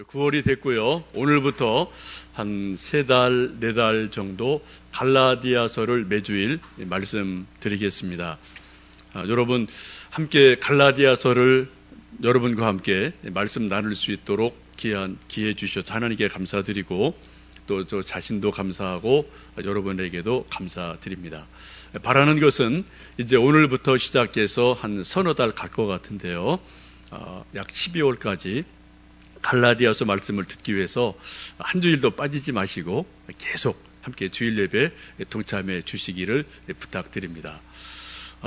9월이 됐고요. 오늘부터 한 3달, 4달 정도 갈라디아서를 매주일 말씀드리겠습니다. 여러분 함께 갈라디아서를 여러분과 함께 말씀 나눌 수 있도록 귀한 기회 주셔서 하나님께 감사드리고 또 저 자신도 감사하고 여러분에게도 감사드립니다. 바라는 것은 이제 오늘부터 시작해서 한 서너 달 갈 것 같은데요. 약 12월까지 갈라디아서 말씀을 듣기 위해서 한 주일도 빠지지 마시고 계속 함께 주일 예배 동참해 주시기를 부탁드립니다.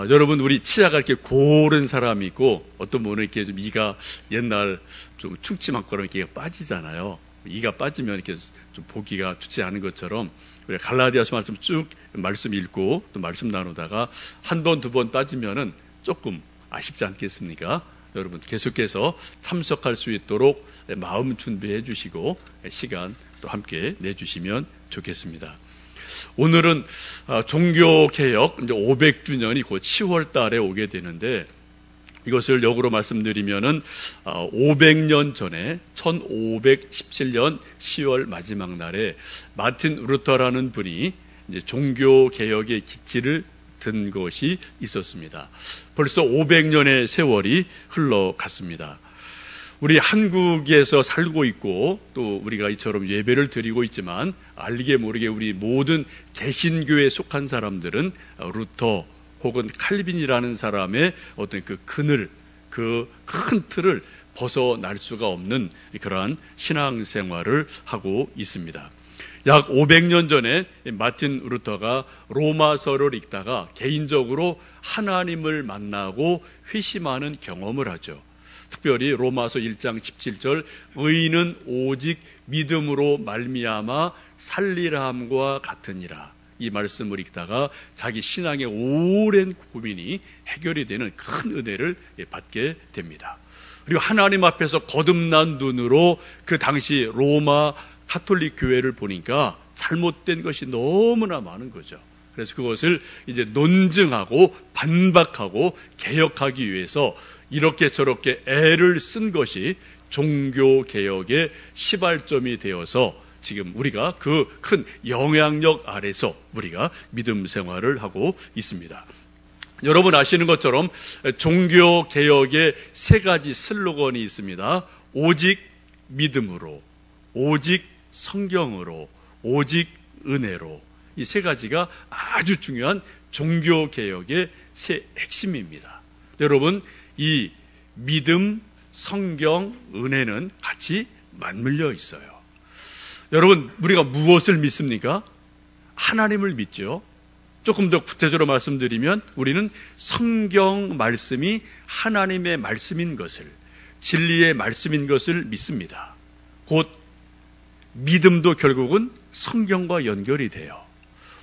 여러분, 우리 치아가 이렇게 고른 사람이 있고 어떤 분은 이렇게 좀 이가 옛날 좀 충치만거나 이렇게 빠지잖아요. 이가 빠지면 이렇게 좀 보기가 좋지 않은 것처럼 우리 갈라디아서 말씀 쭉 말씀 읽고 또 말씀 나누다가 한 번, 두 번 빠지면은 조금 아쉽지 않겠습니까? 여러분 계속해서 참석할 수 있도록 마음 준비해 주시고 시간 또 함께 내주시면 좋겠습니다. 오늘은 종교개혁 이제 500주년이 곧 10월 달에 오게 되는데 이것을 역으로 말씀드리면은 500년 전에 1517년 10월 마지막 날에 마틴 루터라는 분이 이제 종교개혁의 기치를 든 것이 있었습니다. 벌써 500년의 세월이 흘러갔습니다. 우리 한국에서 살고 있고 또 우리가 이처럼 예배를 드리고 있지만 알게 모르게 우리 모든 개신교에 속한 사람들은 루터 혹은 칼빈이라는 사람의 어떤 그 그늘, 그 큰 틀을 벗어날 수가 없는 그러한 신앙생활을 하고 있습니다. 약 500년 전에 마틴 루터가 로마서를 읽다가 개인적으로 하나님을 만나고 회심하는 경험을 하죠. 특별히 로마서 1장 17절 의인은 오직 믿음으로 말미암아 살리라 함과 같으니라. 이 말씀을 읽다가 자기 신앙의 오랜 고민이 해결이 되는 큰 은혜를 받게 됩니다. 그리고 하나님 앞에서 거듭난 눈으로 그 당시 로마 가톨릭 교회를 보니까 잘못된 것이 너무나 많은 거죠. 그래서 그것을 이제 논증하고 반박하고 개혁하기 위해서 이렇게 저렇게 애를 쓴 것이 종교개혁의 시발점이 되어서 지금 우리가 그 큰 영향력 아래서 우리가 믿음 생활을 하고 있습니다. 여러분 아시는 것처럼 종교개혁의 3가지 슬로건이 있습니다. 오직 믿음으로, 오직 성경으로, 오직 은혜로. 이 3가지가 아주 중요한 종교개혁의 세 핵심입니다. 여러분, 이 믿음, 성경, 은혜는 같이 맞물려 있어요. 여러분, 우리가 무엇을 믿습니까? 하나님을 믿죠. 조금 더 구체적으로 말씀드리면 우리는 성경 말씀이 하나님의 말씀인 것을, 진리의 말씀인 것을 믿습니다. 곧 믿음도 결국은 성경과 연결이 돼요.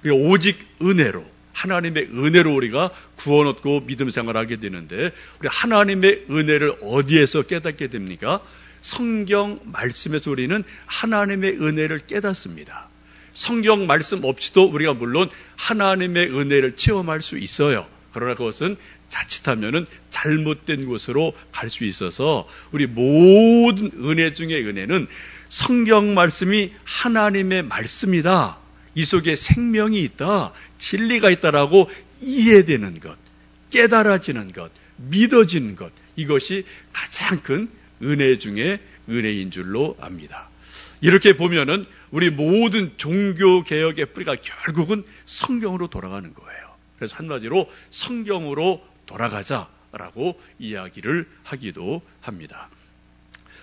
우리가 오직 은혜로, 하나님의 은혜로 우리가 구원 얻고 믿음 생활하게 되는데 우리 하나님의 은혜를 어디에서 깨닫게 됩니까? 성경 말씀에서 우리는 하나님의 은혜를 깨닫습니다. 성경 말씀 없이도 우리가 물론 하나님의 은혜를 체험할 수 있어요. 그러나 그것은 자칫하면은 잘못된 곳으로 갈 수 있어서 우리 모든 은혜 중의 은혜는 성경 말씀이 하나님의 말씀이다. 이 속에 생명이 있다. 진리가 있다라고 이해되는 것, 깨달아지는 것, 믿어지는 것. 이것이 가장 큰 은혜 중에 은혜인 줄로 압니다. 이렇게 보면은 우리 모든 종교개혁의 뿌리가 결국은 성경으로 돌아가는 거예요. 그래서 한마디로 성경으로 돌아가자라고 이야기를 하기도 합니다.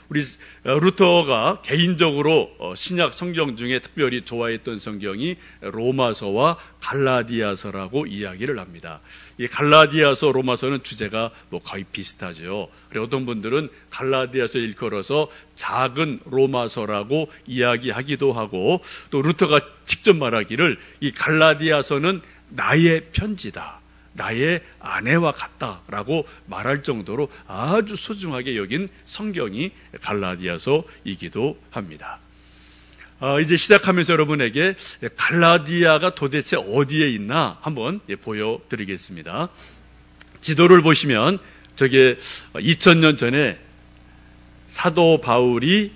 우리 루터가 개인적으로 신약 성경 중에 특별히 좋아했던 성경이 로마서와 갈라디아서라고 이야기를 합니다. 이 갈라디아서, 로마서는 주제가 거의 비슷하죠. 그리고 어떤 분들은 갈라디아서 일컬어서 작은 로마서라고 이야기하기도 하고 또 루터가 직접 말하기를 이 갈라디아서는 나의 편지다. 나의 아내와 같다라고 말할 정도로 아주 소중하게 여긴 성경이 갈라디아서이기도 합니다. 이제 시작하면서 여러분에게 갈라디아가 도대체 어디에 있나 한번 보여드리겠습니다. 지도를 보시면 저게 2000년 전에 사도 바울이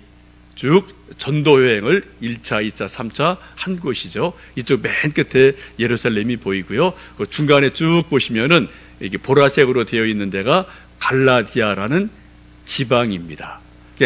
쭉 전도 여행을 1차, 2차, 3차 한 곳이죠. 이쪽 맨 끝에 예루살렘이 보이고요. 그 중간에 쭉 보시면은 이게 보라색으로 되어 있는 데가 갈라디아라는 지방입니다.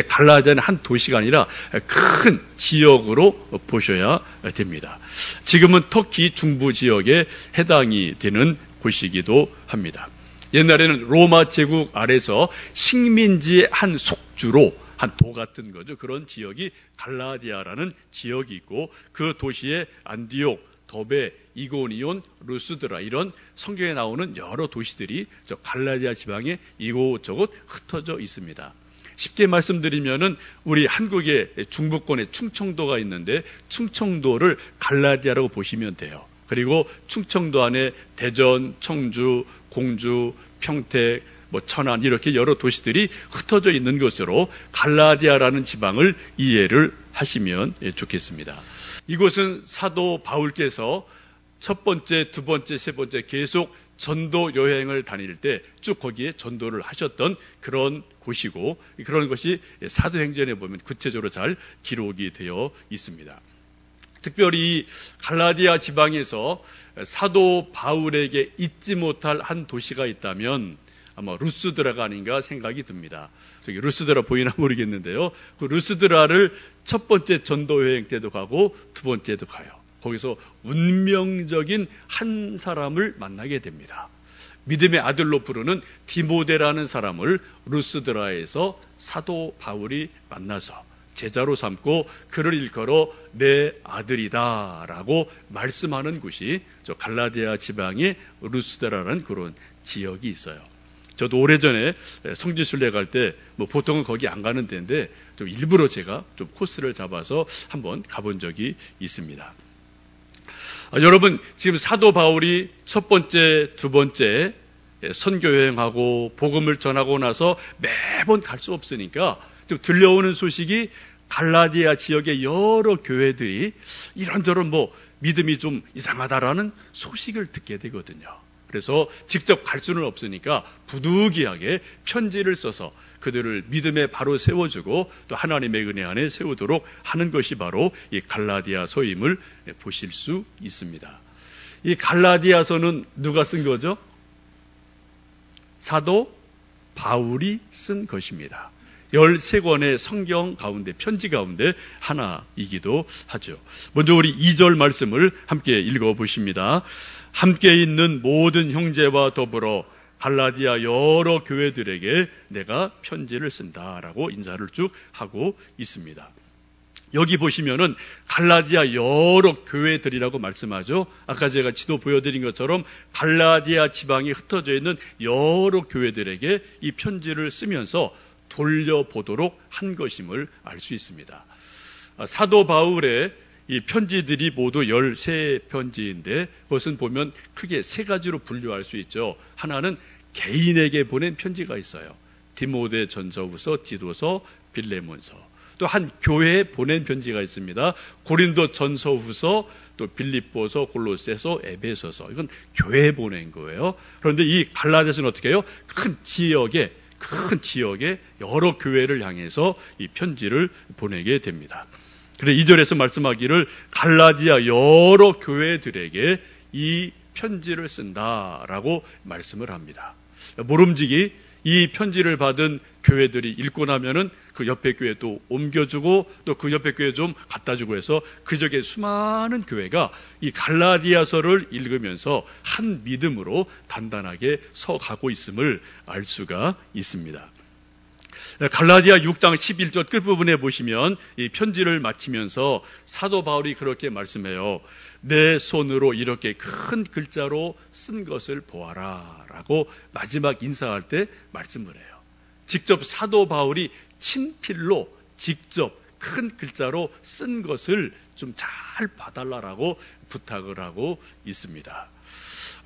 갈라디아는 한 도시가 아니라 큰 지역으로 보셔야 됩니다. 지금은 터키 중부 지역에 해당이 되는 곳이기도 합니다. 옛날에는 로마 제국 아래서 식민지의 한 속주로 한 도 같은 거죠. 그런 지역이 갈라디아라는 지역이 있고 그 도시에 안디옥, 더베, 이고니온, 루스드라 이런 성경에 나오는 여러 도시들이 저 갈라디아 지방에 이곳저곳 흩어져 있습니다. 쉽게 말씀드리면은 우리 한국의 중부권에 충청도가 있는데 충청도를 갈라디아라고 보시면 돼요. 그리고 충청도 안에 대전, 청주, 공주, 평택, 천안 이렇게 여러 도시들이 흩어져 있는 것으로 갈라디아라는 지방을 이해를 하시면 좋겠습니다. 이곳은 사도 바울께서 첫 번째, 두 번째, 세 번째 계속 전도 여행을 다닐 때 쭉 거기에 전도를 하셨던 그런 곳이고 그런 것이 사도행전에 보면 구체적으로 잘 기록이 되어 있습니다. 특별히 갈라디아 지방에서 사도 바울에게 잊지 못할 한 도시가 있다면 아마 루스드라가 아닌가 생각이 듭니다. 저기 루스드라 보이나 모르겠는데요. 그 루스드라를 첫 번째 전도 여행 때도 가고 두 번째도 가요. 거기서 운명적인 한 사람을 만나게 됩니다. 믿음의 아들로 부르는 디모데라는 사람을 루스드라에서 사도 바울이 만나서 제자로 삼고 그를 일컬어 내 아들이다 라고 말씀하는 곳이 저 갈라디아 지방의 루스드라라는 그런 지역이 있어요. 저도 오래전에 성지순례 갈 때 보통은 거기 안 가는 데인데 좀 일부러 제가 좀 코스를 잡아서 한번 가본 적이 있습니다. 여러분 지금 사도 바울이 첫 번째, 두 번째 선교 여행하고 복음을 전하고 나서 매번 갈 수 없으니까 좀 들려오는 소식이 갈라디아 지역의 여러 교회들이 이런저런 믿음이 좀 이상하다라는 소식을 듣게 되거든요. 그래서 직접 갈 수는 없으니까 부득이하게 편지를 써서 그들을 믿음에 바로 세워주고 또 하나님의 은혜 안에 세우도록 하는 것이 바로 이 갈라디아서임을 보실 수 있습니다. 이 갈라디아서는 누가 쓴 거죠? 사도 바울이 쓴 것입니다. 13권의 성경 가운데 편지 가운데 하나이기도 하죠. 먼저 우리 2절 말씀을 함께 읽어보십니다. 함께 있는 모든 형제와 더불어 갈라디아 여러 교회들에게 내가 편지를 쓴다라고 인사를 쭉 하고 있습니다. 여기 보시면은 갈라디아 여러 교회들이라고 말씀하죠. 아까 제가 지도 보여드린 것처럼 갈라디아 지방에 흩어져 있는 여러 교회들에게 이 편지를 쓰면서 돌려보도록 한 것임을 알 수 있습니다. 사도 바울의 이 편지들이 모두 13편지인데 그것은 보면 크게 세 가지로 분류할 수 있죠. 하나는 개인에게 보낸 편지가 있어요. 디모데 전서후서, 디도서, 빌레몬서. 또 한 교회에 보낸 편지가 있습니다. 고린도 전서후서, 또 빌립보서, 골로새서, 에베소서. 이건 교회에 보낸 거예요. 그런데 이 갈라디아서는 어떻게 해요? 큰 지역에 여러 교회를 향해서 이 편지를 보내게 됩니다. 그래서 2절에서 말씀하기를 갈라디아 여러 교회들에게 이 편지를 쓴다라고 말씀을 합니다. 모름지기 이 편지를 받은 교회들이 읽고 나면은 그 옆에 교회 또 옮겨주고 또 그 옆에 교회 좀 갖다주고 해서 그 지역의 수많은 교회가 이 갈라디아서를 읽으면서 한 믿음으로 단단하게 서가고 있음을 알 수가 있습니다. 갈라디아 6장 11절 끝부분에 보시면 이 편지를 마치면서 사도 바울이 그렇게 말씀해요. 내 손으로 이렇게 큰 글자로 쓴 것을 보아라 라고 마지막 인사할 때 말씀을 해요. 직접 사도 바울이 친필로 직접 큰 글자로 쓴 것을 좀 잘 봐달라고 부탁을 하고 있습니다.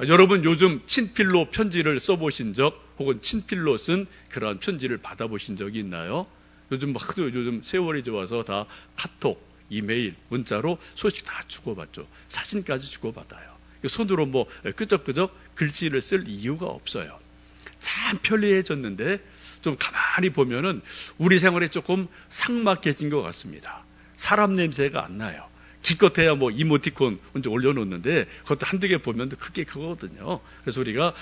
여러분 요즘 친필로 편지를 써보신 적 혹은 친필로 쓴 그러한 편지를 받아보신 적이 있나요? 요즘 세월이 좋아서 다 카톡, 이메일, 문자로 소식 다 주고받죠. 사진까지 주고받아요. 손으로 끄적끄적 글씨를 쓸 이유가 없어요. 참 편리해졌는데 좀 가만히 보면은 우리 생활에 조금 삭막해진 것 같습니다. 사람 냄새가 안 나요. 기껏해야 뭐 이모티콘 먼저 올려놓는데 그것도 한두 개 보면 크게 그거거든요. 그래서 우리가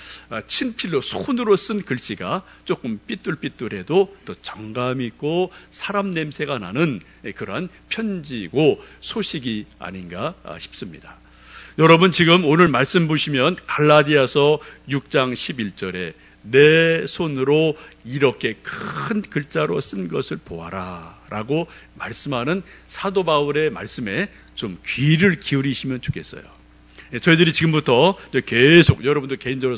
친필로 손으로 쓴 글씨가 조금 삐뚤삐뚤해도 또 정감 있고 사람 냄새가 나는 그러한 편지고 소식이 아닌가 싶습니다. 여러분 지금 오늘 말씀 보시면 갈라디아서 6장 11절에 내 손으로 이렇게 큰 글자로 쓴 것을 보아라 라고 말씀하는 사도 바울의 말씀에 좀 귀를 기울이시면 좋겠어요. 저희들이 지금부터 계속 여러분들 개인적으로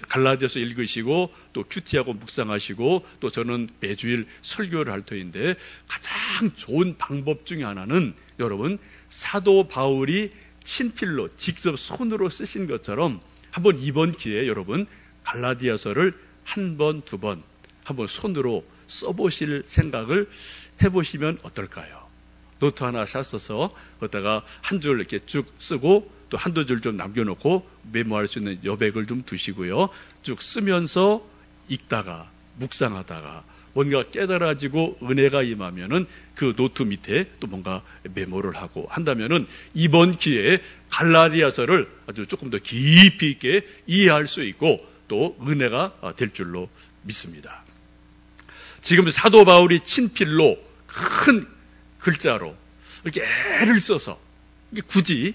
갈라디아서 읽으시고 또 큐티하고 묵상하시고 또 저는 매주일 설교를 할 터인데 가장 좋은 방법 중에 하나는 여러분 사도 바울이 친필로 직접 손으로 쓰신 것처럼 한번 이번 기회에 여러분 갈라디아서를 한 번, 두 번 한번 손으로 써보실 생각을 해보시면 어떨까요? 노트 하나 샀어서 거기다가 한 줄 이렇게 쭉 쓰고 또 한두 줄 좀 남겨놓고 메모할 수 있는 여백을 좀 두시고요. 쭉 쓰면서 읽다가 묵상하다가 뭔가 깨달아지고 은혜가 임하면은 그 노트 밑에 또 뭔가 메모를 하고 한다면은 이번 기회에 갈라디아서를 아주 조금 더 깊이 있게 이해할 수 있고 또 은혜가 될 줄로 믿습니다. 지금 사도 바울이 친필로 큰 글자로 이렇게 애를 써서 굳이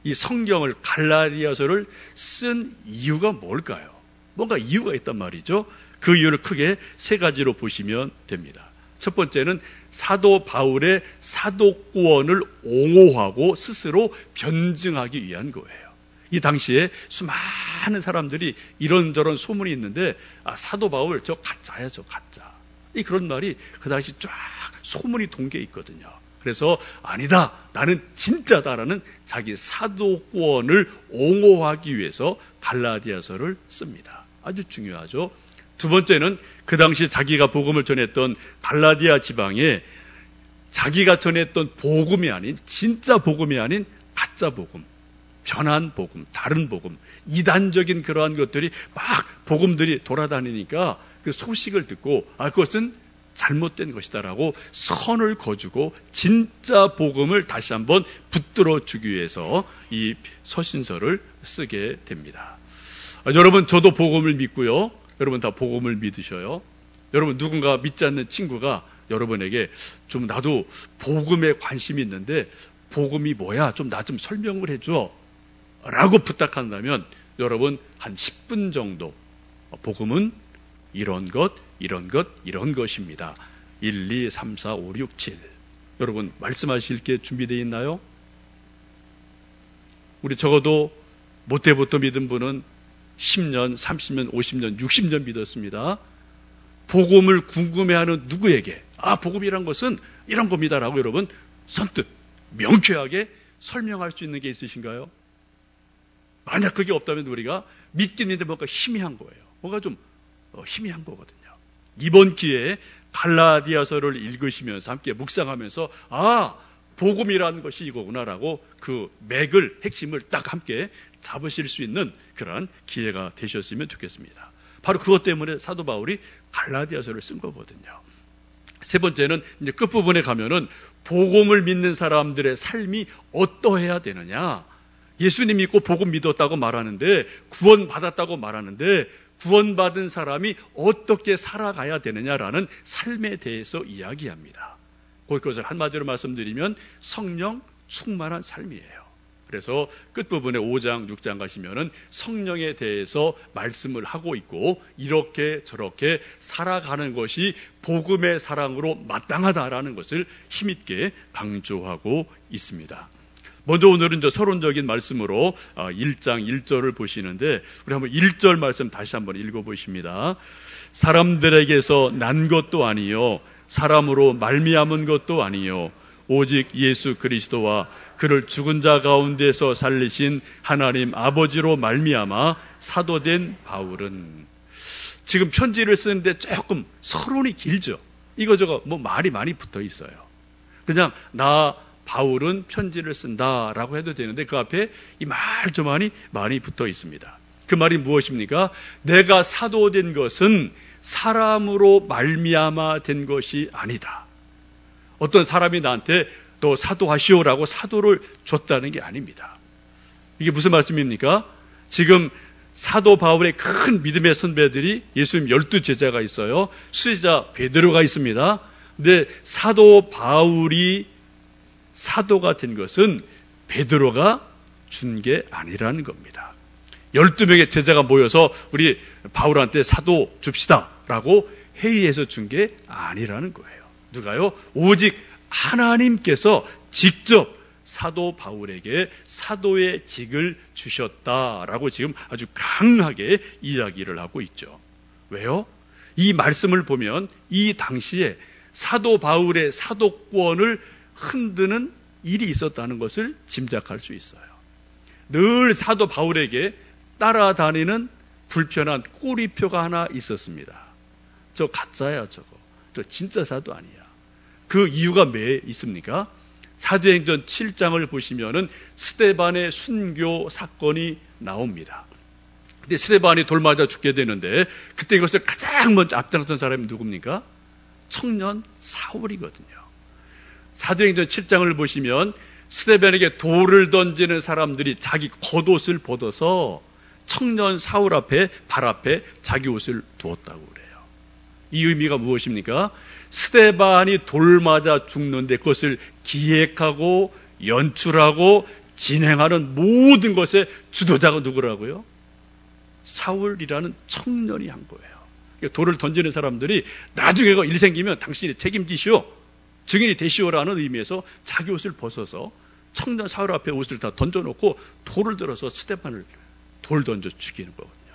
이 성경을 갈라디아서를 쓴 이유가 뭘까요? 뭔가 이유가 있단 말이죠. 그 이유를 크게 세 가지로 보시면 됩니다. 첫 번째는 사도 바울의 사도권을 옹호하고 스스로 변증하기 위한 거예요. 이 당시에 수많은 사람들이 이런저런 소문이 있는데 사도 바울 저 가짜야 저 가짜. 그런 말이 그 당시 쫙 소문이 돈 게 있거든요. 그래서 아니다 나는 진짜다라는 자기 사도권을 옹호하기 위해서 갈라디아서를 씁니다. 아주 중요하죠. 두 번째는 그 당시 자기가 복음을 전했던 갈라디아 지방에 자기가 전했던 복음이 아닌 진짜 복음이 아닌 가짜 복음, 변한 복음, 다른 복음, 이단적인 그러한 것들이 막 복음들이 돌아다니니까 그 소식을 듣고 그것은 잘못된 것이다라고 선을 거주고 진짜 복음을 다시 한번 붙들어 주기 위해서 이 서신서를 쓰게 됩니다. 여러분 저도 복음을 믿고요. 여러분 다 복음을 믿으셔요. 여러분 누군가 믿지 않는 친구가 여러분에게 좀 나도 복음에 관심이 있는데 복음이 뭐야? 좀 나 좀 설명을 해줘 라고 부탁한다면 여러분 한 10분 정도 복음은 이런 것, 이런 것, 이런 것입니다. 1, 2, 3, 4, 5, 6, 7 여러분 말씀하실 게 준비되어 있나요? 우리 적어도 못해부터 믿은 분은 10년, 30년, 50년, 60년 믿었습니다. 복음을 궁금해하는 누구에게 복음이란 것은 이런 겁니다라고 여러분 선뜻 명쾌하게 설명할 수 있는 게 있으신가요? 만약 그게 없다면 우리가 믿기는데 뭔가 희미한 거예요. 뭔가 좀 희미한 거거든요. 이번 기회에 갈라디아서를 읽으시면서 함께 묵상하면서 복음이라는 것이 이거구나라고 그 맥을 핵심을 딱 함께 잡으실 수 있는 그런 기회가 되셨으면 좋겠습니다. 바로 그것 때문에 사도 바울이 갈라디아서를 쓴 거거든요. 세 번째는 이제 끝부분에 가면은 복음을 믿는 사람들의 삶이 어떠해야 되느냐. 예수님 믿고 복음 믿었다고 말하는데 구원받았다고 말하는데 구원받은 사람이 어떻게 살아가야 되느냐라는 삶에 대해서 이야기합니다. 그것을 한마디로 말씀드리면 성령 충만한 삶이에요. 그래서 끝부분에 5장, 6장 가시면은 성령에 대해서 말씀을 하고 있고 이렇게 저렇게 살아가는 것이 복음의 사랑으로 마땅하다라는 것을 힘있게 강조하고 있습니다. 먼저 오늘은 서론적인 말씀으로 1장 1절을 보시는데 우리 한번 1절 말씀 다시 한번 읽어보십니다. 사람들에게서 난 것도 아니요 사람으로 말미암은 것도 아니요 오직 예수 그리스도와 그를 죽은 자 가운데서 살리신 하나님 아버지로 말미암아 사도된 바울은. 지금 편지를 쓰는데 조금 서론이 길죠. 이거저거 말이 많이 붙어 있어요. 그냥 나 바울은 편지를 쓴다라고 해도 되는데 그 앞에 이 말조만이 많이 붙어 있습니다. 그 말이 무엇입니까? 내가 사도된 것은 사람으로 말미암아 된 것이 아니다. 어떤 사람이 나한테 너 사도하시오라고 사도를 줬다는 게 아닙니다. 이게 무슨 말씀입니까? 지금 사도 바울의 큰 믿음의 선배들이 예수님 12제자가 있어요. 수제자 베드로가 있습니다. 근데 사도 바울이 사도가 된 것은 베드로가 준 게 아니라는 겁니다. 12명의 제자가 모여서 우리 바울한테 사도 줍시다 라고 회의해서 준 게 아니라는 거예요. 누가요? 오직 하나님께서 직접 사도 바울에게 사도의 직을 주셨다라고 지금 아주 강하게 이야기를 하고 있죠. 왜요? 이 말씀을 보면 이 당시에 사도 바울의 사도권을 흔드는 일이 있었다는 것을 짐작할 수 있어요. 늘 사도 바울에게 따라다니는 불편한 꼬리표가 하나 있었습니다. 저 가짜야 저거. 저 진짜 사도 아니야. 그 이유가 왜 있습니까? 사도행전 7장을 보시면은 스데반의 순교 사건이 나옵니다. 근데 스데반이 돌 맞아 죽게 되는데 그때 이것을 가장 먼저 앞장선 사람이 누굽니까? 청년 사울이거든요. 사도행전 7장을 보시면 스데반에게 돌을 던지는 사람들이 자기 겉옷을 벗어서 청년 사울 앞에 발 앞에 자기 옷을 두었다고 그래요. 이 의미가 무엇입니까? 스데반이 돌 맞아 죽는데 그것을 기획하고 연출하고 진행하는 모든 것의 주도자가 누구라고요? 사울이라는 청년이 한 거예요. 그러니까 돌을 던지는 사람들이 나중에 일 생기면 당신이 책임지시오, 증인이 되시오라는 의미에서 자기 옷을 벗어서 청년 사울 앞에 옷을 다 던져놓고 돌을 들어서 스데반을 돌 던져 죽이는 거거든요.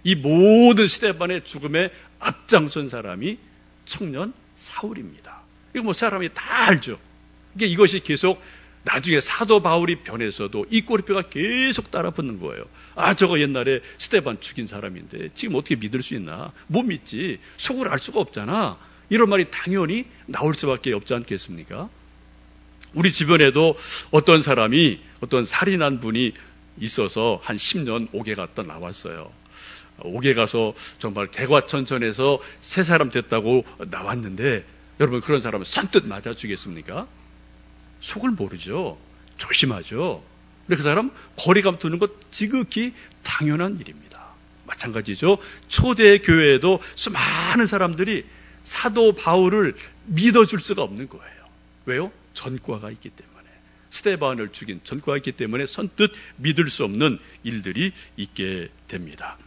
이 모든 스데반의 죽음에 앞장선 사람이 청년 사울입니다. 이거 뭐 사람이 다 알죠. 그러니까 이것이 계속 나중에 사도 바울이 변해서도 이 꼬리표가 계속 따라붙는 거예요. 아, 저거 옛날에 스데반 죽인 사람인데 지금 어떻게 믿을 수 있나? 못 믿지. 속을 알 수가 없잖아. 이런 말이 당연히 나올 수밖에 없지 않겠습니까? 우리 주변에도 어떤 사람이 어떤 살인한 분이 있어서 한 10년 옥에 갔다 나왔어요. 옥에 가서 정말 개과천선해서 새 사람 됐다고 나왔는데 여러분 그런 사람은 선뜻 맞아 주겠습니까? 속을 모르죠. 조심하죠. 근데 그 사람 거리감 두는 것 지극히 당연한 일입니다. 마찬가지죠. 초대 교회에도 수많은 사람들이 사도 바울을 믿어줄 수가 없는 거예요. 왜요? 전과가 있기 때문에. 스데반을 죽인 전과가 있기 때문에 선뜻 믿을 수 없는 일들이 있게 됩니다.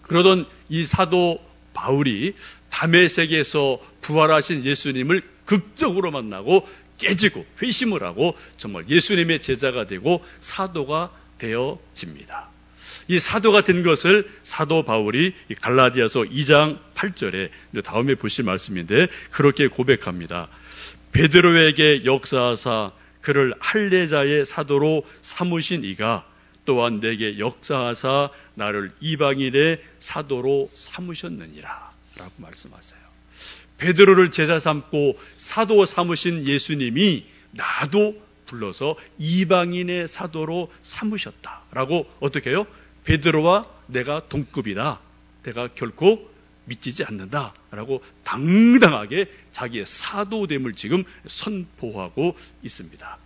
그러던 이 사도 바울이 다메섹에서 부활하신 예수님을 극적으로 만나고 깨지고 회심을 하고 정말 예수님의 제자가 되고 사도가 되어집니다. 이 사도가 된 것을 사도 바울이 갈라디아서 2장 8절에 다음에 보실 말씀인데 그렇게 고백합니다. 베드로에게 역사하사 그를 할례자의 사도로 삼으신 이가 또한 내게 역사하사 나를 이방인의 사도로 삼으셨느니라 라고 말씀하세요. 베드로를 제자 삼고 사도 삼으신 예수님이 나도 불러서 이방인의 사도로 삼으셨다라고 어떻게 해요? 베드로와 내가 동급이다. 내가 결코 믿지지 않는다라고 당당하게 자기의 사도됨을 지금 선포하고 있습니다.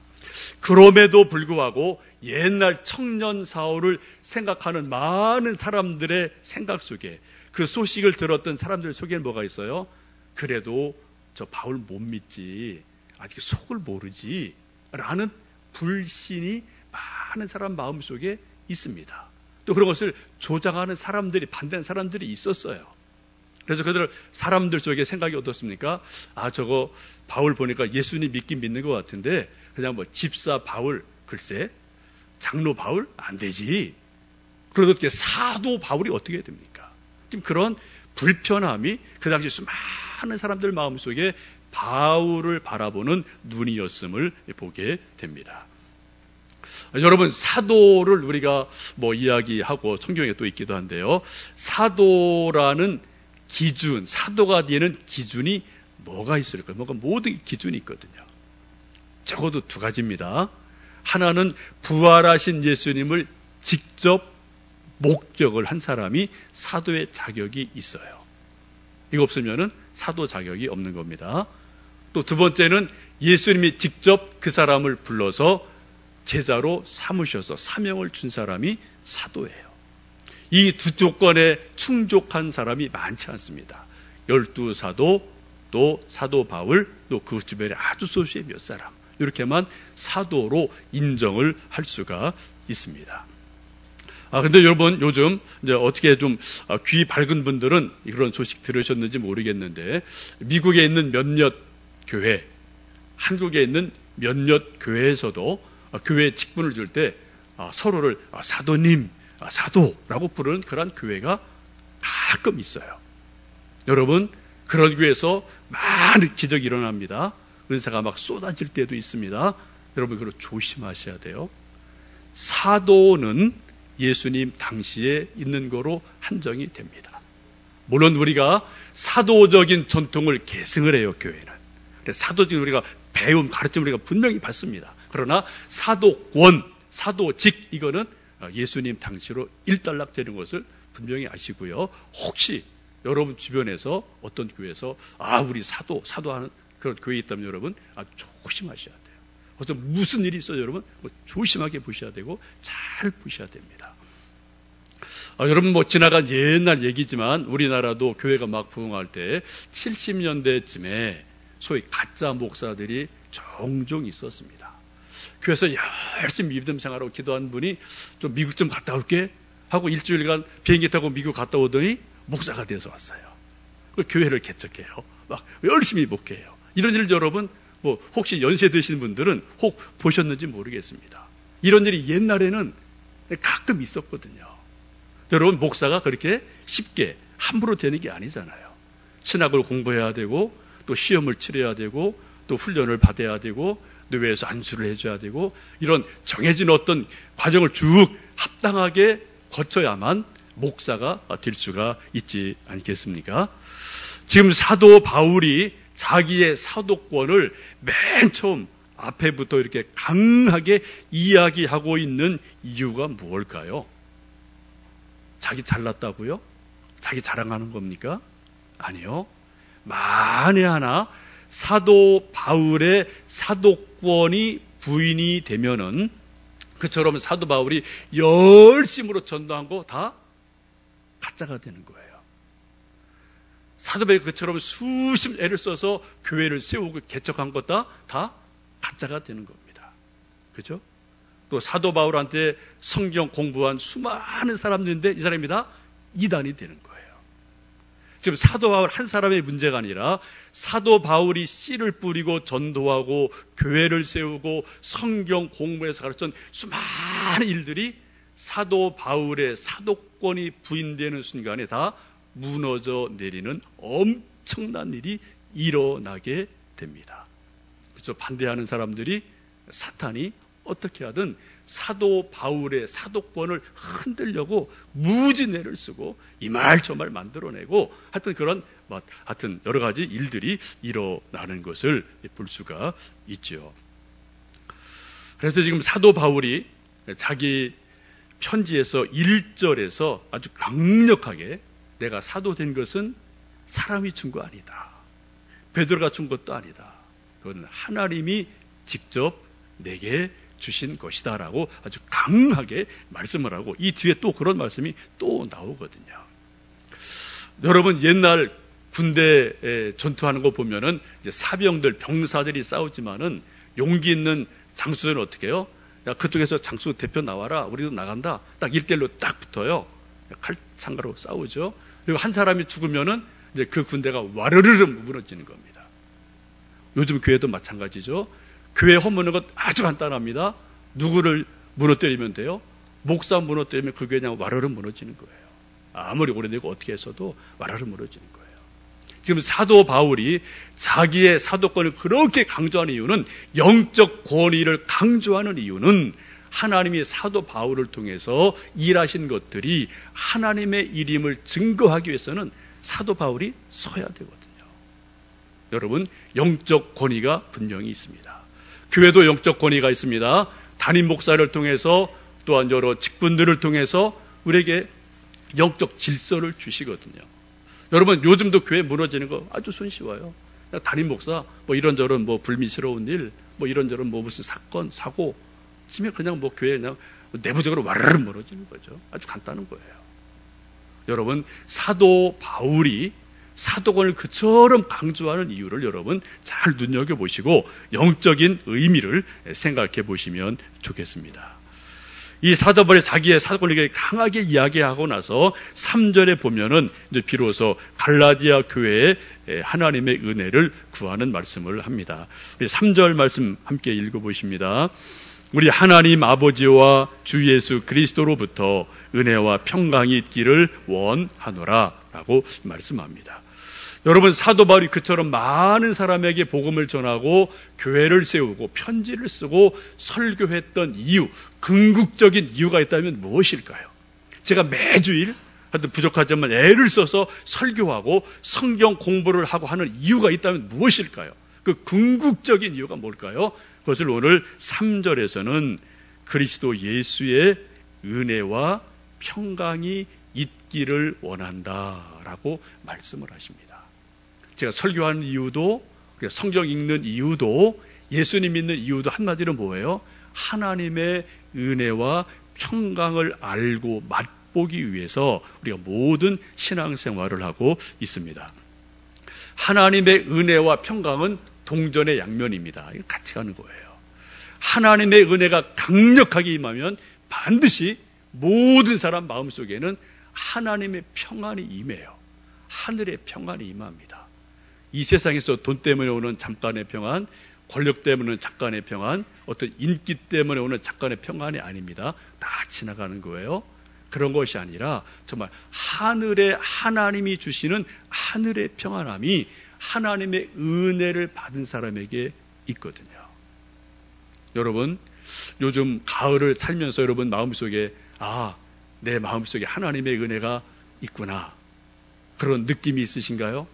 그럼에도 불구하고 옛날 청년 사울을 생각하는 많은 사람들의 생각 속에 그 소식을 들었던 사람들 속에는 뭐가 있어요? 그래도 저 바울 못 믿지, 아직 속을 모르지 라는 불신이 많은 사람 마음속에 있습니다. 또 그런 것을 조장하는 사람들이, 반대하는 사람들이 있었어요. 그래서 그들 사람들 속에 생각이 어떻습니까? 아, 저거 바울 보니까 예수님 믿긴 믿는 것 같은데 그냥 뭐 집사 바울, 글쎄 장로 바울 안 되지. 그래도 어떻게 사도 바울이 어떻게 됩니까? 지금 그런 불편함이 그 당시 수많은 사람들 마음속에 바울을 바라보는 눈이었음을 보게 됩니다. 여러분, 사도를 우리가 뭐 이야기하고 성경에 또 있기도 한데요. 사도라는 기준, 사도가 되는 기준이 뭐가 있을까요? 뭔가 모든 기준이 있거든요. 적어도 두 가지입니다. 하나는 부활하신 예수님을 직접 목격을 한 사람이 사도의 자격이 있어요. 이거 없으면은 사도 자격이 없는 겁니다. 또 두 번째는 예수님이 직접 그 사람을 불러서 제자로 삼으셔서 사명을 준 사람이 사도예요. 이 두 조건에 충족한 사람이 많지 않습니다. 12사도, 또 사도 바울, 또 그 주변에 아주 소수의 몇 사람, 이렇게만 사도로 인정을 할 수가 있습니다. 근데 여러분, 요즘 이제 어떻게 좀 귀 밝은 분들은 이런 소식 들으셨는지 모르겠는데, 미국에 있는 몇몇 교회, 한국에 있는 몇몇 교회에서도 교회 직분을 줄 때 서로를 사도님, 사도라고 부르는 그런 교회가 가끔 있어요. 여러분, 그런 교회에서 많은 기적이 일어납니다. 은사가 막 쏟아질 때도 있습니다. 여러분, 그거 조심하셔야 돼요. 사도는 예수님 당시에 있는 거로 한정이 됩니다. 물론 우리가 사도적인 전통을 계승을 해요, 교회는. 사도적인 우리가 배움, 가르침 우리가 분명히 받습니다. 그러나 사도권, 사도직, 이거는 예수님 당시로 일단락되는 것을 분명히 아시고요. 혹시 여러분 주변에서 어떤 교회에서 우리 사도하는 그런 교회 있다면 여러분 조심하셔야 돼요. 그래서 무슨 일이 있어요, 여러분? 조심하게 보셔야 되고 잘 보셔야 됩니다. 여러분, 지나간 옛날 얘기지만 우리나라도 교회가 막 부흥할 때 70년대쯤에 소위 가짜 목사들이 종종 있었습니다. 교회에서 열심히 믿음 생활하고 기도한 분이 좀 미국 좀 갔다 올게 하고 일주일간 비행기 타고 미국 갔다 오더니 목사가 돼서 왔어요. 교회를 개척해요. 막 열심히 목회해요. 이런 일 여러분, 혹시 연세 드신 분들은 혹 보셨는지 모르겠습니다. 이런 일이 옛날에는 가끔 있었거든요. 여러분, 목사가 그렇게 쉽게 함부로 되는 게 아니잖아요. 신학을 공부해야 되고, 또 시험을 치러야 되고, 또 훈련을 받아야 되고, 뇌에서 안수를 해줘야 되고, 이런 정해진 어떤 과정을 쭉 합당하게 거쳐야만 목사가 될 수가 있지 않겠습니까? 지금 사도 바울이 자기의 사도권을 맨 처음 앞에부터 이렇게 강하게 이야기하고 있는 이유가 무엇일까요? 자기 잘났다고요? 자기 자랑하는 겁니까? 아니요. 만에 하나 사도 바울의 사도권이 부인이 되면은 그처럼 사도 바울이 열심으로 전도한 거 다 가짜가 되는 거예요. 사도 바울이 그처럼 수십 애를 써서 교회를 세우고 개척한 것 다 가짜가 되는 겁니다. 그죠? 또 사도 바울한테 성경 공부한 수많은 사람들인데 이 사람이 다 이단이 되는 거예요. 지금 사도 바울 한 사람의 문제가 아니라 사도 바울이 씨를 뿌리고 전도하고 교회를 세우고 성경 공부해서 가르쳤던 수많은 일들이 사도 바울의 사도권이 부인되는 순간에 다 무너져 내리는 엄청난 일이 일어나게 됩니다. 그렇죠? 반대하는 사람들이 사탄이 어떻게 하든 사도 바울의 사도권을 흔들려고 무진애를 쓰고 이 말 저 말 만들어내고 하여튼 그런 하여튼 여러 가지 일들이 일어나는 것을 볼 수가 있죠. 그래서 지금 사도 바울이 자기 편지에서 1절에서 아주 강력하게 내가 사도 된 것은 사람이 준 거 아니다. 베드로가 준 것도 아니다. 그건 하나님이 직접 내게 주신 것이다라고 아주 강하게 말씀을 하고 이 뒤에 또 그런 말씀이 또 나오거든요. 여러분, 옛날 군대 전투하는 거 보면은 이제 사병들, 병사들이 싸우지만은 용기 있는 장수들은 어떻게 해요? 야, 그쪽에서 장수 대표 나와라. 우리도 나간다. 딱 1대1로 딱 붙어요. 칼창가로 싸우죠. 그리고 한 사람이 죽으면은 이제 그 군대가 와르르르 무너지는 겁니다. 요즘 교회도 마찬가지죠. 교회 허무는 것 아주 간단합니다. 누구를 무너뜨리면 돼요? 목사 무너뜨리면 그 교회 그냥 와르르 무너지는 거예요. 아무리 오래되고 어떻게 했어도 와르르 무너지는 거예요. 지금 사도 바울이 자기의 사도권을 그렇게 강조하는 이유는, 영적 권위를 강조하는 이유는 하나님이 사도 바울을 통해서 일하신 것들이 하나님의 일임을 증거하기 위해서는 사도 바울이 서야 되거든요. 여러분, 영적 권위가 분명히 있습니다. 교회도 영적 권위가 있습니다. 담임 목사를 통해서 또한 여러 직분들을 통해서 우리에게 영적 질서를 주시거든요. 여러분, 요즘도 교회 무너지는 거 아주 손쉬워요. 담임 목사, 이런저런 불미스러운 일, 이런저런 무슨 사건, 사고, 치면 그냥 교회 그냥 내부적으로 와르르 무너지는 거죠. 아주 간단한 거예요. 여러분, 사도 바울이 사도권을 그처럼 강조하는 이유를 여러분 잘 눈여겨보시고 영적인 의미를 생각해 보시면 좋겠습니다. 이 사도 바울이 자기의 사도권을 강하게 이야기하고 나서 3절에 보면은 이제 비로소 갈라디아 교회에 하나님의 은혜를 구하는 말씀을 합니다. 우리 3절 말씀 함께 읽어보십니다. 우리 하나님 아버지와 주 예수 그리스도로부터 은혜와 평강이 있기를 원하노라 라고 말씀합니다. 여러분, 사도 바울이 그처럼 많은 사람에게 복음을 전하고 교회를 세우고 편지를 쓰고 설교했던 이유, 궁극적인 이유가 있다면 무엇일까요? 제가 매주일 하여튼 부족하지만 애를 써서 설교하고 성경 공부를 하고 하는 이유가 있다면 무엇일까요? 그 궁극적인 이유가 뭘까요? 그것을 오늘 3절에서는 그리스도 예수의 은혜와 평강이 있기를 원한다라고 말씀을 하십니다. 제가 설교하는 이유도, 성경 읽는 이유도, 예수님 믿는 이유도 한마디로 뭐예요? 하나님의 은혜와 평강을 알고 맛보기 위해서 우리가 모든 신앙생활을 하고 있습니다. 하나님의 은혜와 평강은 동전의 양면입니다. 이거 같이 가는 거예요. 하나님의 은혜가 강력하게 임하면 반드시 모든 사람 마음속에는 하나님의 평안이 임해요. 하늘의 평안이 임합니다. 이 세상에서 돈 때문에 오는 잠깐의 평안, 권력 때문에 오는 잠깐의 평안, 어떤 인기 때문에 오는 잠깐의 평안이 아닙니다. 다 지나가는 거예요. 그런 것이 아니라 정말 하늘의 하나님이 주시는 하늘의 평안함이 하나님의 은혜를 받은 사람에게 있거든요. 여러분, 요즘 가을을 살면서 여러분 마음속에 내 마음속에 하나님의 은혜가 있구나, 그런 느낌이 있으신가요?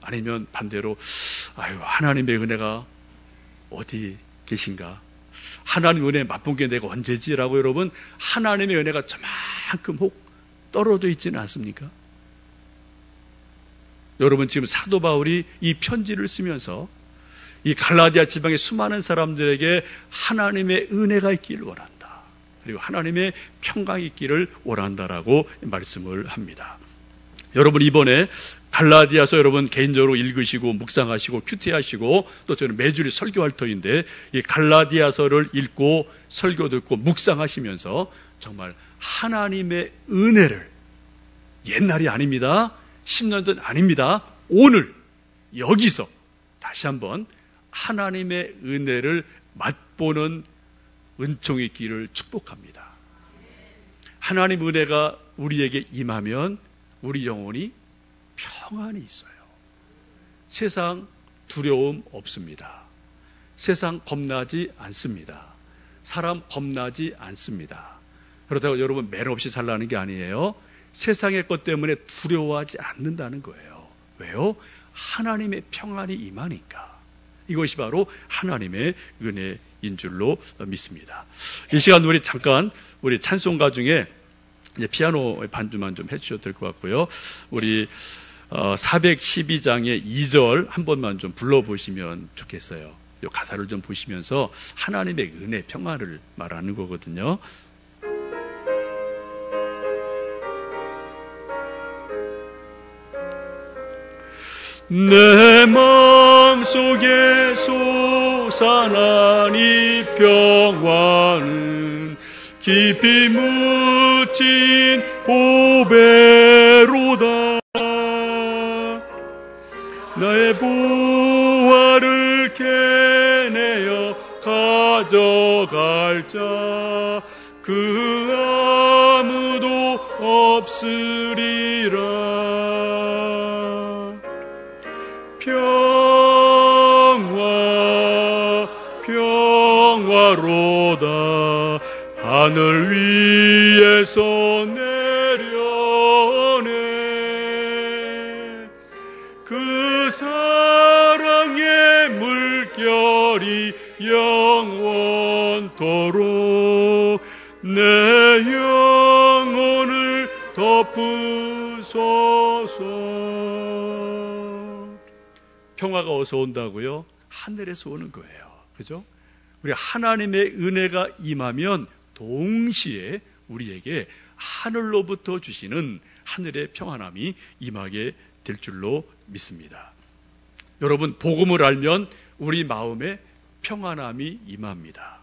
아니면 반대로 하나님의 은혜가 어디 계신가? 하나님의 은혜 맛본 게 내가 언제지라고 여러분 하나님의 은혜가 저만큼 혹 떨어져 있지는 않습니까? 여러분, 지금 사도 바울이 이 편지를 쓰면서 이 갈라디아 지방의 수많은 사람들에게 하나님의 은혜가 있기를 원한다, 그리고 하나님의 평강이 있기를 원한다라고 말씀을 합니다. 여러분, 이번에 갈라디아서 여러분 개인적으로 읽으시고 묵상하시고 큐티하시고 또 저는 매주일 설교할 터인데 이 갈라디아서를 읽고 설교 듣고 묵상하시면서 정말 하나님의 은혜를, 옛날이 아닙니다, 10년 전 아닙니다, 오늘 여기서 다시 한번 하나님의 은혜를 맛보는 은총의 길을 축복합니다. 하나님 은혜가 우리에게 임하면 우리 영혼이 평안이 있어요. 세상 두려움 없습니다. 세상 겁나지 않습니다. 사람 겁나지 않습니다. 그렇다고 여러분 매너 없이 살라는 게 아니에요. 세상의 것 때문에 두려워하지 않는다는 거예요. 왜요? 하나님의 평안이 임하니까. 이것이 바로 하나님의 은혜인 줄로 믿습니다. 이 시간 우리 잠깐 우리 찬송가 중에 이제 피아노 반주만 좀 해주셔도 될 것 같고요. 우리 412장의 2절 한 번만 좀 불러보시면 좋겠어요. 이 가사를 좀 보시면서 하나님의 은혜, 평안을 말하는 거거든요. 내 마음속에 솟아난 이 평안은 깊이 묻힌 보배로다. 나의 부활을 캐내어 가져갈 자 그 아무도 없으리라. 평화로다. 하늘 위에서 내려오네. 그 사랑의 물결이 영원토록 내 영혼 베푸소서. 평화가 어디서 온다고요? 하늘에서 오는 거예요. 그죠? 우리 하나님의 은혜가 임하면 동시에 우리에게 하늘로부터 주시는 하늘의 평안함이 임하게 될 줄로 믿습니다. 여러분, 복음을 알면 우리 마음에 평안함이 임합니다.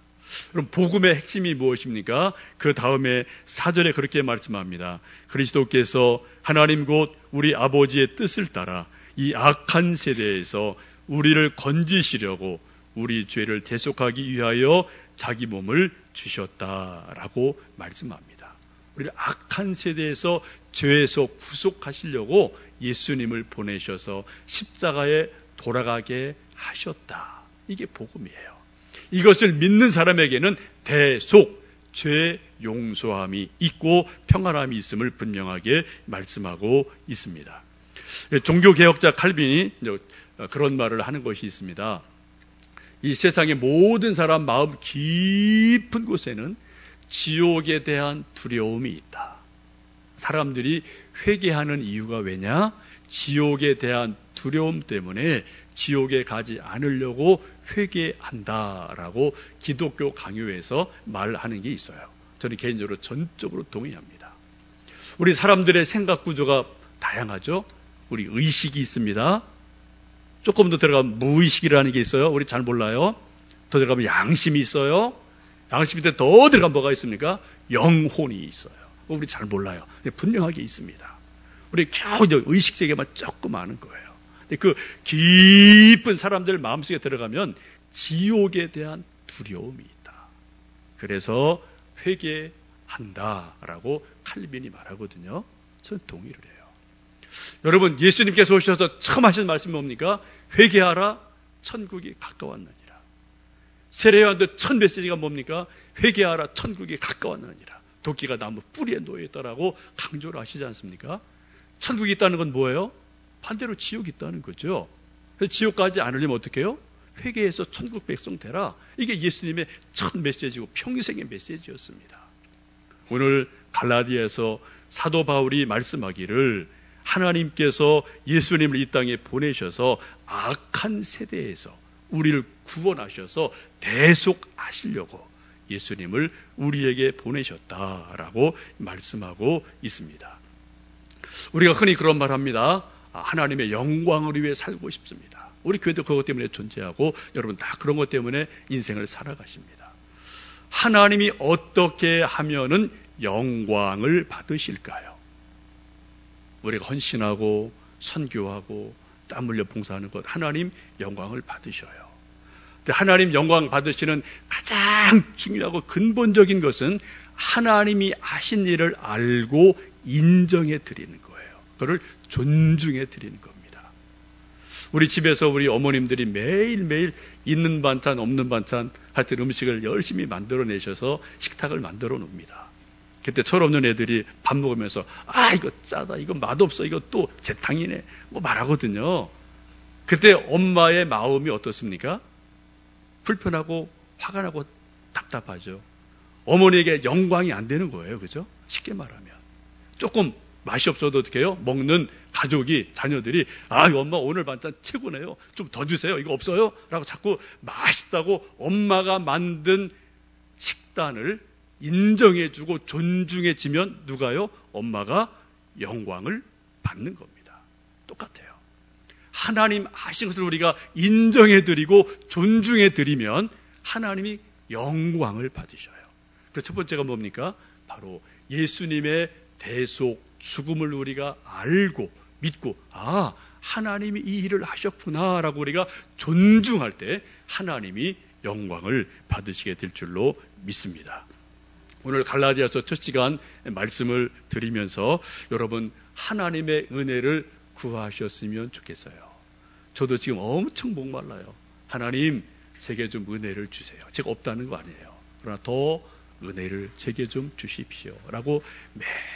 그럼 복음의 핵심이 무엇입니까? 그 다음에 4절에 그렇게 말씀합니다. 그리스도께서 하나님 곧 우리 아버지의 뜻을 따라 이 악한 세대에서 우리를 건지시려고 우리 죄를 대속하기 위하여 자기 몸을 주셨다라고 말씀합니다. 우리를 악한 세대에서 죄에서 구속하시려고 예수님을 보내셔서 십자가에 돌아가게 하셨다. 이게 복음이에요. 이것을 믿는 사람에게는 대속, 죄 용서함이 있고 평안함이 있음을 분명하게 말씀하고 있습니다. 종교개혁자 칼빈이 그런 말을 하는 것이 있습니다. 이 세상의 모든 사람 마음 깊은 곳에는 지옥에 대한 두려움이 있다. 사람들이 회개하는 이유가 왜냐? 지옥에 대한 두려움 때문에 지옥에 가지 않으려고 회개한다라고 기독교 강요에서 말하는 게 있어요. 저는 개인적으로 전적으로 동의합니다. 우리 사람들의 생각 구조가 다양하죠. 우리 의식이 있습니다. 조금 더 들어가면 무의식이라는 게 있어요. 우리 잘 몰라요. 더 들어가면 양심이 있어요. 양심 밑에 더 들어가면 뭐가 있습니까? 영혼이 있어요. 우리 잘 몰라요. 분명하게 있습니다. 우리 겨우 의식 세계만 조금 아는 거예요. 그 깊은 사람들 마음속에 들어가면 지옥에 대한 두려움이 있다. 그래서 회개한다라고 칼빈이 말하거든요. 저는 동의를 해요. 여러분, 예수님께서 오셔서 처음 하신 말씀이 뭡니까? 회개하라, 천국이 가까웠느니라. 세례요한도 첫 메시지가 뭡니까? 회개하라, 천국이 가까웠느니라. 도끼가 나무 뿌리에 놓여있다라고 강조를 하시지 않습니까? 천국이 있다는 건 뭐예요? 반대로 지옥이 있다는 거죠. 그래서 지옥 가지 않으려면 어떻게 해요? 회개해서 천국 백성 되라. 이게 예수님의 첫 메시지고 평생의 메시지였습니다. 오늘 갈라디아에서 사도 바울이 말씀하기를 하나님께서 예수님을 이 땅에 보내셔서 악한 세대에서 우리를 구원하셔서 대속하시려고 예수님을 우리에게 보내셨다라고 말씀하고 있습니다. 우리가 흔히 그런 말 합니다. 하나님의 영광을 위해 살고 싶습니다. 우리 교회도 그것 때문에 존재하고 여러분 다 그런 것 때문에 인생을 살아가십니다. 하나님이 어떻게 하면은 영광을 받으실까요? 우리가 헌신하고 선교하고 땀 흘려 봉사하는 것, 하나님 영광을 받으셔요. 근데 하나님 영광 받으시는 가장 중요하고 근본적인 것은 하나님이 하신 일을 알고 인정해 드리는 거예요. 그걸 존중해 드리는 겁니다. 우리 집에서 우리 어머님들이 매일매일 있는 반찬 없는 반찬 하여튼 음식을 열심히 만들어내셔서 식탁을 만들어 놓습니다. 그때 철없는 애들이 밥 먹으면서 이거 짜다, 이거 맛없어, 이거 또 재탕이네 뭐 말하거든요. 그때 엄마의 마음이 어떻습니까? 불편하고 화가 나고 답답하죠. 어머니에게 영광이 안 되는 거예요. 그죠? 쉽게 말하면 조금 맛이 없어도 어떻게 해요? 먹는 가족이, 자녀들이 엄마 오늘 반찬 최고네요, 좀 더 주세요, 이거 없어요? 라고 자꾸 맛있다고 엄마가 만든 식단을 인정해주고 존중해지면 누가요? 엄마가 영광을 받는 겁니다. 똑같아요. 하나님 하신 것을 우리가 인정해드리고 존중해드리면 하나님이 영광을 받으셔요. 그 첫 번째가 뭡니까? 바로 예수님의 대속 죽음을 우리가 알고 믿고 하나님이 이 일을 하셨구나라고 우리가 존중할 때 하나님이 영광을 받으시게 될 줄로 믿습니다. 오늘 갈라디아서 첫 시간 말씀을 드리면서 여러분 하나님의 은혜를 구하셨으면 좋겠어요. 저도 지금 엄청 목말라요. 하나님 제게 좀 은혜를 주세요. 제가 없다는 거 아니에요. 그러나 더 은혜를 제게 좀 주십시오 라고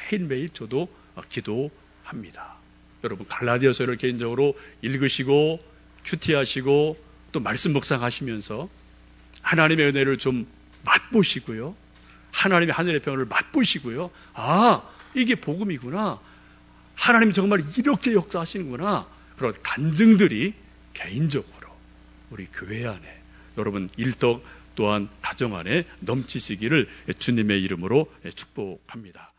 매일매일 저도 기도합니다. 여러분 갈라디아서를 개인적으로 읽으시고 큐티하시고 또 말씀 묵상하시면서 하나님의 은혜를 좀 맛보시고요. 하나님의 하늘의 평안을 맛보시고요. 이게 복음이구나. 하나님 정말 이렇게 역사하시는구나. 그런 간증들이 개인적으로 우리 교회 안에, 여러분 일덕 또한 가정 안에 넘치시기를 주님의 이름으로 축복합니다.